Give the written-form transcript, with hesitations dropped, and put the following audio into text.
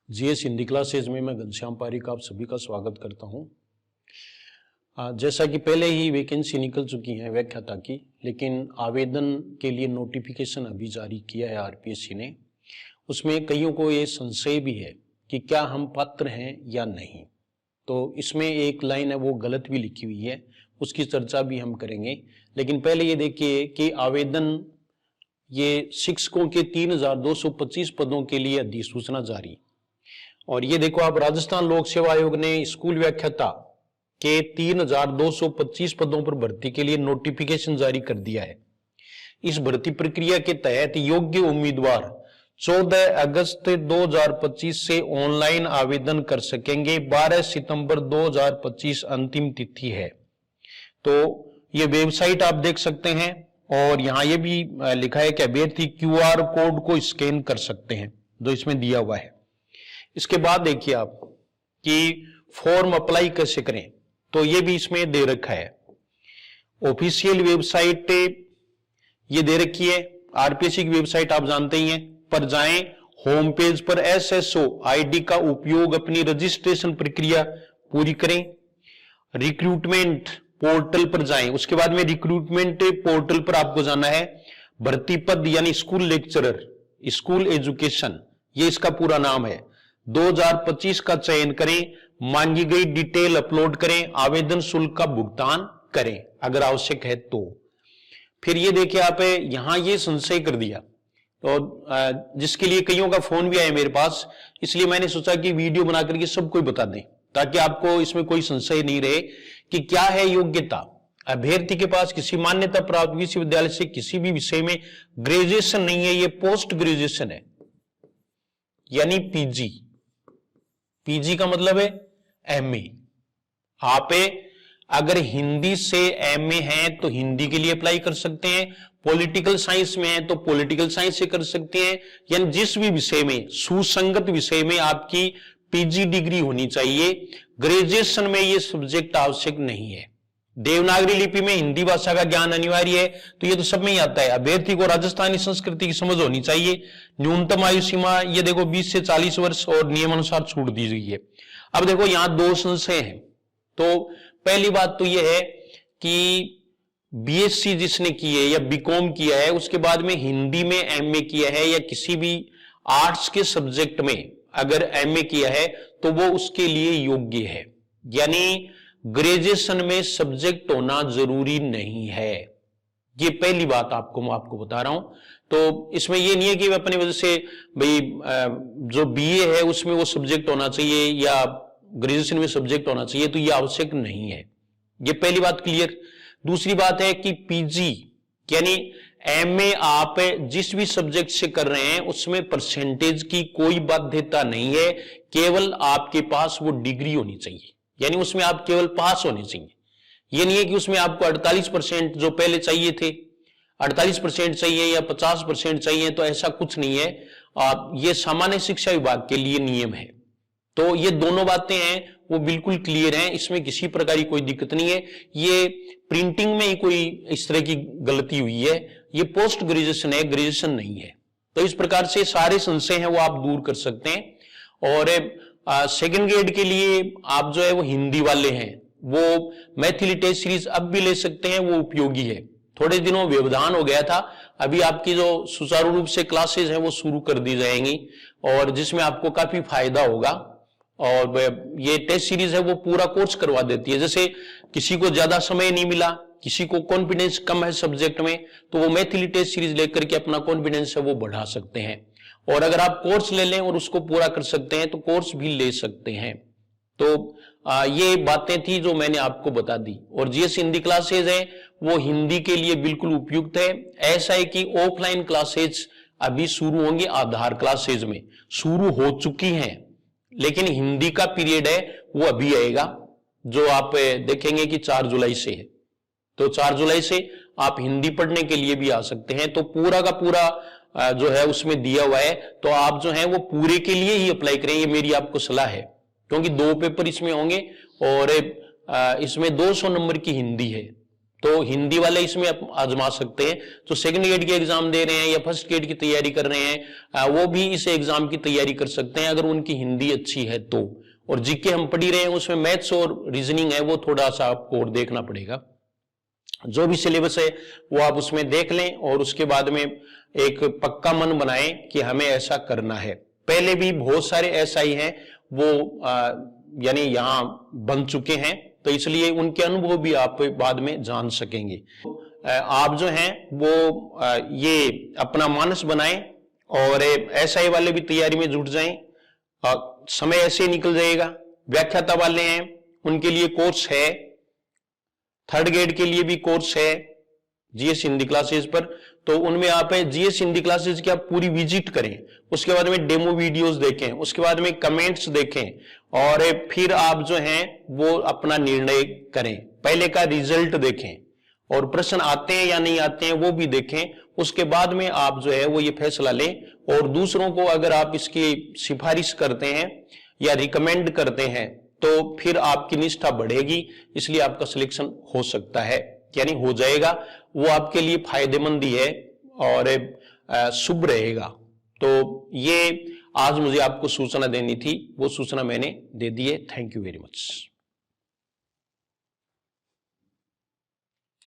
GS Hindi classes में मैं घनश्याम पारिक आप सभी का स्वागत करता हूं। जैसा कि पहले ही वैकेंसी निकल चुकी है व्याख्याता की, लेकिन आवेदन के लिए नोटिफिकेशन अभी जारी किया है आरपीएससी ने। उसमें कईयों को ये संशय भी है कि क्या हम पात्र हैं या नहीं। तो इसमें एक लाइन है वो गलत भी लिखी हुई है, उसकी चर्चा भी हम करेंगे। लेकिन पहले ये देखिए कि आवेदन ये शिक्षकों के 3225 पदों के लिए अधिसूचना जारी। और ये देखो आप, राजस्थान लोक सेवा आयोग ने स्कूल व्याख्याता के 3225 पदों पर भर्ती के लिए नोटिफिकेशन जारी कर दिया है। इस भर्ती प्रक्रिया के तहत योग्य उम्मीदवार 14 अगस्त 2025 से ऑनलाइन आवेदन कर सकेंगे। 12 सितंबर 2025 अंतिम तिथि है। तो ये वेबसाइट आप देख सकते हैं और यहां ये भी लिखा है कि अभ्यर्थी क्यूआर कोड को स्कैन कर सकते हैं जो इसमें दिया हुआ है। इसके बाद देखिए आप कि फॉर्म अप्लाई कैसे करें, तो ये भी इसमें दे रखा है। ऑफिशियल वेबसाइट ये दे रखी है, आरपीएससी की वेबसाइट आप जानते ही हैं, पर जाएं, होम पेज पर एसएसओ आईडी का उपयोग अपनी रजिस्ट्रेशन प्रक्रिया पूरी करें। रिक्रूटमेंट पोर्टल पर जाएं, उसके बाद में रिक्रूटमेंट पोर्टल पर आपको जाना है। भर्ती पद यानी स्कूल लेक्चरर, स्कूल एजुकेशन, ये इसका पूरा नाम है। 2025 का चयन करें, मांगी गई डिटेल अपलोड करें, आवेदन शुल्क का भुगतान करें अगर आवश्यक है तो। फिर ये देखिए आप, यहां ये संशय कर दिया तो जिसके लिए कईयों का फोन भी आया मेरे पास, इसलिए मैंने सोचा कि वीडियो बना करके सबको बता दें ताकि आपको इसमें कोई संशय नहीं रहे कि क्या है योग्यता। अभ्यर्थी के पास किसी मान्यता प्राप्त विश्वविद्यालय से किसी भी विषय में ग्रेजुएशन नहीं है, ये पोस्ट ग्रेजुएशन है यानी पीजी। पीजी का मतलब है एमए। आप अगर हिंदी से एमए हैं तो हिंदी के लिए अप्लाई कर सकते हैं, पॉलिटिकल साइंस में है तो पॉलिटिकल साइंस से कर सकते हैं, यानी जिस भी विषय में, सुसंगत विषय में आपकी पीजी डिग्री होनी चाहिए। ग्रेजुएशन में यह सब्जेक्ट आवश्यक नहीं है। देवनागरी लिपि में हिंदी भाषा का ज्ञान अनिवार्य है, तो ये तो सब में ही आता है। अभ्यर्थी को राजस्थानी संस्कृति की समझ होनी चाहिए। न्यूनतम आयु सीमा ये देखो 20 से 40 वर्ष और नियमानुसार छूट दी गई है। अब देखो यहां दो संशय हैं। तो पहली बात तो यह है कि बीएससी जिसने की है या बीकॉम किया है, उसके बाद में हिंदी में एमए किया है या किसी भी आर्ट्स के सब्जेक्ट में अगर एमए किया है तो वो उसके लिए योग्य है। यानी ग्रेजुएशन में सब्जेक्ट होना जरूरी नहीं है। ये पहली बात मैं आपको बता रहा हूं। तो इसमें ये नहीं है कि अपनी वजह से भाई जो बीए है उसमें वो सब्जेक्ट होना चाहिए या ग्रेजुएशन में सब्जेक्ट होना चाहिए, तो ये आवश्यक नहीं है। ये पहली बात क्लियर। दूसरी बात है कि पीजी यानी एमए आप जिस भी सब्जेक्ट से कर रहे हैं उसमें परसेंटेज की कोई बाध्यता नहीं है, केवल आपके पास वो डिग्री होनी चाहिए, यानी उसमें आप केवल पास होने चाहिए। ये नहीं है कि उसमें आपको 48% जो पहले चाहिए थे 48% चाहिए या 50% चाहिए, तो ऐसा कुछ नहीं है। ये सामान्य शिक्षा विभाग के लिए नियम है। तो ये दोनों बातें हैं वो बिल्कुल क्लियर हैं, इसमें किसी प्रकार की कोई दिक्कत नहीं है। ये प्रिंटिंग में ही कोई इस तरह की गलती हुई है, ये पोस्ट ग्रेजुएशन है, ग्रेजुएशन नहीं है। तो इस प्रकार से सारे संशय हैं वो आप दूर कर सकते हैं। और सेकंड ग्रेड के लिए आप जो है वो हिंदी वाले हैं वो मैथिली टेस्ट सीरीज अब भी ले सकते हैं, वो उपयोगी है। थोड़े दिनों व्यवधान हो गया था, अभी आपकी जो सुचारू रूप से क्लासेज हैं वो शुरू कर दी जाएंगी और जिसमें आपको काफी फायदा होगा। और ये टेस्ट सीरीज है वो पूरा कोर्स करवा देती है। जैसे किसी को ज्यादा समय नहीं मिला, किसी को कॉन्फिडेंस कम है सब्जेक्ट में, तो वो मैथिली टेस्ट सीरीज लेकर के अपना कॉन्फिडेंस है वो बढ़ा सकते हैं। और अगर आप कोर्स ले लें और उसको पूरा कर सकते हैं तो कोर्स भी ले सकते हैं। तो ये बातें थी जो मैंने आपको बता दी। और जीएस हिंदी क्लासेज है वो हिंदी के लिए बिल्कुल उपयुक्त है। ऐसा है कि ऑफलाइन क्लासेज अभी शुरू होंगे, आधार क्लासेज में शुरू हो चुकी हैं, लेकिन हिंदी का पीरियड है वो अभी आएगा, जो आप देखेंगे कि 4 जुलाई से है। तो 4 जुलाई से आप हिंदी पढ़ने के लिए भी आ सकते हैं। तो पूरा का पूरा जो है उसमें दिया हुआ है, तो आप जो है वो पूरे के लिए ही अप्लाई करें, ये मेरी आपको सलाह है। क्योंकि 2 पेपर इसमें होंगे और इसमें 200 नंबर की हिंदी है। तो हिंदी वाले इसमें आजमा सकते हैं, तो सेकंड गेट की एग्जाम दे रहे हैं या फर्स्ट गेट की तैयारी कर रहे हैं, वो भी इस एग्जाम की तैयारी कर सकते हैं अगर उनकी हिंदी अच्छी है तो। और जीके हम पढ़ी रहे हैं उसमें मैथ्स और रीजनिंग है, वो थोड़ा सा आपको और देखना पड़ेगा। जो भी सिलेबस है वो आप उसमें देख लें और उसके बाद में एक पक्का मन बनाएं कि हमें ऐसा करना है। पहले भी बहुत सारे SI हैं वो यानी यहां बन चुके हैं, तो इसलिए उनके अनुभव भी आप बाद में जान सकेंगे। आप जो हैं वो ये अपना मानस बनाएं और SI वाले भी तैयारी में जुट जाएं, समय ऐसे निकल जाएगा। व्याख्याता वाले हैं उनके लिए कोर्स है, थर्ड ग्रेड के लिए भी कोर्स है GS हिंदी क्लासेस पर, तो उनमें आप GS हिंदी क्लासेस की आप पूरी विजिट करें, उसके बाद में डेमो वीडियोस देखें, उसके बाद में कमेंट्स देखें और फिर आप जो हैं वो अपना निर्णय करें। पहले का रिजल्ट देखें और प्रश्न आते हैं या नहीं आते हैं वो भी देखें, उसके बाद में आप जो है वो ये फैसला लें। और दूसरों को अगर आप इसकी सिफारिश करते हैं या रिकमेंड करते हैं तो फिर आपकी निष्ठा बढ़ेगी, इसलिए आपका सिलेक्शन हो सकता है, यानी हो जाएगा, वो आपके लिए फायदेमंद ही है और शुभ रहेगा। तो ये आज मुझे आपको सूचना देनी थी, वो सूचना मैंने दे दी है। Thank you very much.